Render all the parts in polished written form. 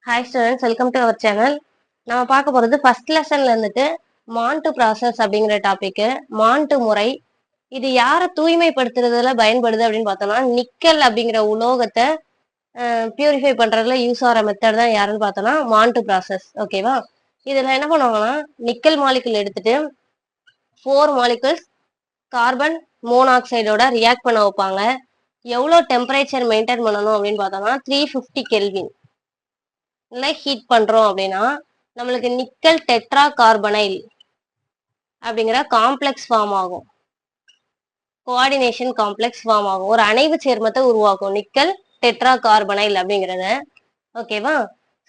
Hi students, welcome to our channel. நம்ம பார்க்க போகிறது ஃபர்ஸ்ட் லெசன்ல இருந்துட்டு மான்டு ப்ராசஸ் அப்படிங்கிற டாபிக். மான்டு முறை இது யாரை தூய்மைப்படுத்துறதுல பயன்படுது அப்படின்னு பார்த்தோம்னா, நிக்கல் அப்படிங்கிற உலோகத்தை பியூரிஃபை பண்றதுல யூஸ் ஆகிற மெத்தட் தான் யாருன்னு பார்த்தோம்னா மான்டு ப்ராசஸ். ஓகேவா? இதுல என்ன பண்ணுவாங்கன்னா, நிக்கல் மாலிகுல் எடுத்துட்டு 4 மாலிகுல்ஸ் கார்பன் மோனாக்சைடோட ரியாக்ட் பண்ண வைப்பாங்க. எவ்வளோ டெம்பரேச்சர் மெயின்டைன் பண்ணணும் அப்படின்னு பார்த்தோம்னா 350 கெல்வின் ஹீட் பண்றோம் அப்படின்னா நம்மளுக்கு நிக்கல் டெட்ரா கார்பனைல் அப்படிங்கிற காம்ப்ளெக்ஸ் ஃபார்ம் ஆகும். கோஆர்டினேஷன் காம்ப்ளெக்ஸ் ஃபார்ம் ஆகும். ஒரு அணைவு சேர்மத்தை உருவாக்கும் நிக்கல் டெட்ரா கார்பனைல் அப்படிங்கிறத. ஓகேவா?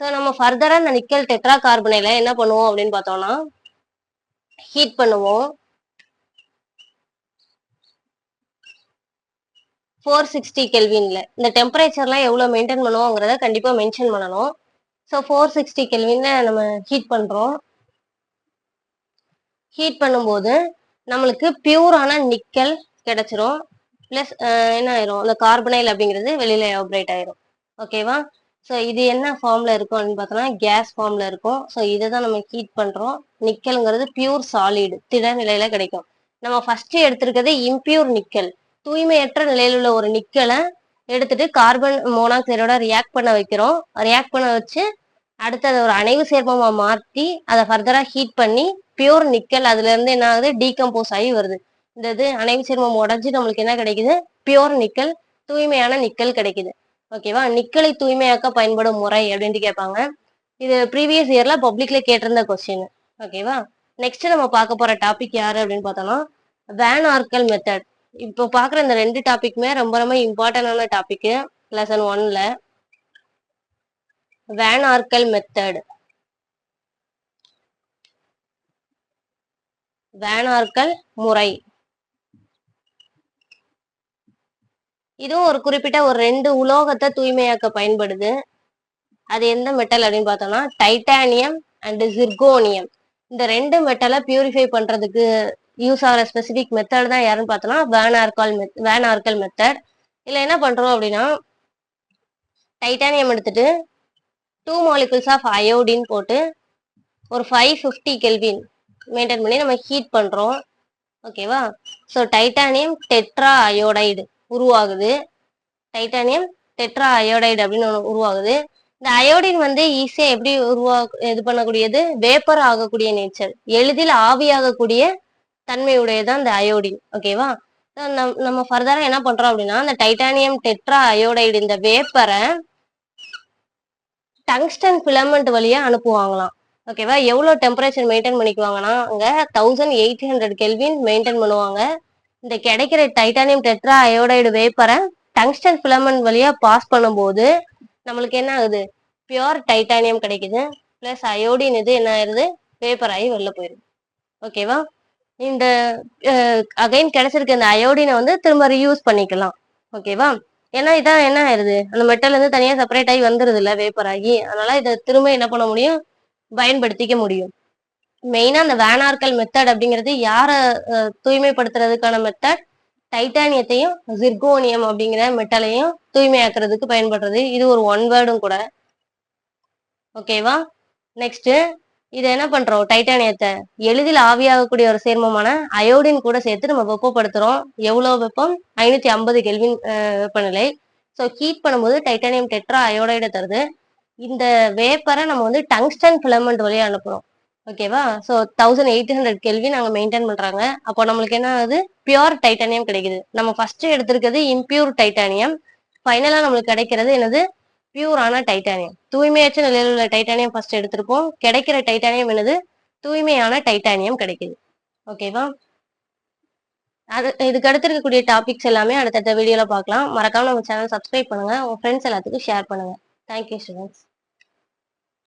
ஸோ நம்ம ஃபர்தரா இந்த நிக்கல் டெட்ரா கார்பனைல என்ன பண்ணுவோம் அப்படின்னு பார்த்தோம்னா ஹீட் பண்ணுவோம். 460 கெல்வின்ல இந்த டெம்பரேச்சர்லாம் எவ்வளவு மெயின்டைன் பண்ணுவோங்கிறத கண்டிப்பா மென்ஷன் பண்ணணும். ஸோ 460 கெல்வின்ல நம்ம ஹீட் பண்றோம். ஹீட் பண்ணும்போது நம்மளுக்கு பியூரான நிக்கல் கிடைச்சிரும். பிளஸ் என்ன ஆயிரும், அந்த கார்பனைல் அப்படிங்கிறது வெளியில எவாபரேட் ஆயிரும். ஓகேவா? ஸோ இது என்ன ஃபார்ம்ல இருக்கும் அப்படின்னு பார்த்தோம்னா கேஸ் ஃபார்ம்ல இருக்கும். ஸோ இதை தான் நம்ம ஹீட் பண்றோம். நிக்கல்ங்கிறது பியூர் சாலிடு, திட நிலையில கிடைக்கும். நம்ம ஃபர்ஸ்ட் எடுத்திருக்கிறது இம்பியூர் நிக்கல், தூய்மையற்ற நிலையில் உள்ள ஒரு நிக்கலை எடுத்துட்டு கார்பன் மோனாக்சைடோட ரியாக்ட் பண்ண வைக்கிறோம். ரியாக்ட் பண்ண வச்சு அடுத்தது ஒரு அணைவு சேர்மமா மாற்றி அதை ஃபர்தரா ஹீட் பண்ணி பியூர் நிக்கல் அதுல இருந்து என்ன ஆகுது, டீகம்போஸ் ஆகி வருது. இந்த இது அணைவு சேர்மம் உடஞ்சி நம்மளுக்கு என்ன கிடைக்குது, பியூர் நிக்கல், தூய்மையான நிக்கல் கிடைக்குது. ஓகேவா? நிக்கலை தூய்மையாக்க பயன்படும் முறை அப்படின்ட்டு கேட்பாங்க. இது ப்ரீவியஸ் இயர்ல பப்ளிக்ல கேட்டிருந்த கொஸ்டின். ஓகேவா? நெக்ஸ்ட் நம்ம பார்க்க போற டாபிக் யாரு அப்படின்னு பார்த்தோம்னா வேன் ஆர்கல் மெத்தட். இப்போ பாக்குற இந்த 2 டாபிக்மே ரொம்ப ரொம்ப இம்பார்ட்டன்டான டாபிக் லெசன் 1ல. Van Arkel method, Van Arkel முறை. இதுவும் ஒரு குறிப்பிட்ட ஒரு 2 உலோகத்தை தூய்மையாக்க பயன்படுது. அது எந்த மெட்டல் அப்படின்னு பார்த்தோம்னா டைட்டானியம் அண்ட் ஜிர்கோனியம். இந்த 2 மெட்டலை பியூரிஃபை பண்றதுக்கு யூஸ் ஆகிற ஸ்பெசிபிக் மெத்தட் தான் யாருன்னு பார்த்தோம்னா வேன் ஆர்கல் மெத்தட். இதுல என்ன பண்றோம் அப்படின்னா டைட்டானியம் எடுத்துட்டு 2 மாலிகுல்ஸ் ஆஃப் அயோடின் போட்டு ஒரு 550 கெல்வின் மெயின்டைன் பண்ணி நம்ம ஹீட் பண்றோம். ஓகேவா? ஸோ டைட்டானியம் டெட்ரா அயோடைடு உருவாகுது. டைட்டானியம் டெட்ரா அயோடைடு அப்படின்னு உருவாகுது. இந்த அயோடின் ஈஸியா எப்படி இது பண்ணக்கூடியது, வேப்பர் ஆகக்கூடிய நேச்சர், எளிதில் ஆவியாகக்கூடிய தன்மையுடையதான் இந்த அயோடின். ஓகேவா? நம்ம ஃபர்தரா என்ன பண்றோம் அப்படின்னா இந்த டைட்டானியம் டெட்ரா அயோடைடு இந்த வேப்பரை டங்ஸ்டன் ஃபிலமெண்ட் வழியா அனுப்புவாங்களாம். ஓகேவா? எவ்வளவு டெம்பரேச்சர் மெயின்டைன் பண்ணிக்குவாங்கன்னா அங்க 1800 கெல்வின் மெயின்டைன் பண்ணுவாங்க. இந்த கிடைக்கிற டைட்டானியம் டெட்ரா அயோடைடு வேப்பரை டங்ஸ்டன் ஃபிலமெண்ட் வழியா பாஸ் பண்ணும்போது நம்மளுக்கு என்ன ஆகுது, பியூர் டைட்டானியம் கிடைக்குது. பிளஸ் அயோடின் இது என்ன ஆயிருது, வேப்பர் ஆகி வெளில போயிருது. ஓகேவா? இந்த அகைன் கிடைச்சிருக்க இந்த அயோடினை திரும்ப ரீயூஸ் பண்ணிக்கலாம். ஓகேவா? ஏன்னா இதான் என்ன ஆயிருது, அந்த மெட்டல் தனியா செப்பரேட் ஆகி வந்துருது இல்ல, வேப்பர் ஆகி. அதனால இதை திரும்ப என்ன பண்ண முடியும், பயன்படுத்திக்க முடியும். மெயினா அந்த வேன் ஆர்கல் மெத்தட் அப்படிங்கிறது யார தூய்மைப்படுத்துறதுக்கான மெத்தட், டைட்டானியத்தையும் ஜிர்கோனியம் அப்படிங்கிற மெட்டலையும் தூய்மையாக்குறதுக்கு பயன்படுறது. இது ஒரு 1 வேர்டும் கூட. ஓகேவா? நெக்ஸ்ட் இதை என்ன பண்றோம், டைட்டானியத்தை எளிதில் ஆவியாகக்கூடிய ஒரு சேர்மமான அயோடின் கூட சேர்த்து நம்ம வெப்பப்படுத்துறோம். எவ்வளவு வெப்பம், 550 கெல்வின் வெப்பநிலை. ஸோ ஹீட் பண்ணும்போது டைட்டானியம் டெட்ரா அயோடைடை தருது. இந்த வேப்பரை நம்ம டங்ஸ்டன் ஃபிலமெண்ட் வழியா அனுப்புறோம். ஓகேவா? ஸோ 1800 கெல்வின் அங்கே மெயின்டைன் பண்றாங்க. அப்போ நம்மளுக்கு என்ன ஆகுது, பியூர் டைட்டானியம் கிடைக்குது. நம்ம ஃபர்ஸ்ட் எடுத்திருக்கிறது இம்பியூர் டைட்டானியம், ஃபைனலா நம்மளுக்கு கிடைக்கிறது என்னது, பியூரான டைட்டானியம். தூய்மையற்ற நிலையில் உள்ள டைட்டானியம் ஃபர்ஸ்ட் எடுத்திருப்போம். கிடைக்கிற டைட்டானியம் என்னது, தூய்மையான டைட்டானியம் கிடைக்குது. ஓகேவா? இதுக்கு அடுத்து இருக்கக்கூடிய டாபிக்ஸ் எல்லாமே அடுத்தடுத்த வீடியோல பார்க்கலாம். மறக்காம நம்ம சேனல் சப்ஸ்கிரைப் பண்ணுங்க, உங்க ஃப்ரெண்ட்ஸ் எல்லாத்துக்கும் ஷேர் பண்ணுங்க. Thank you students.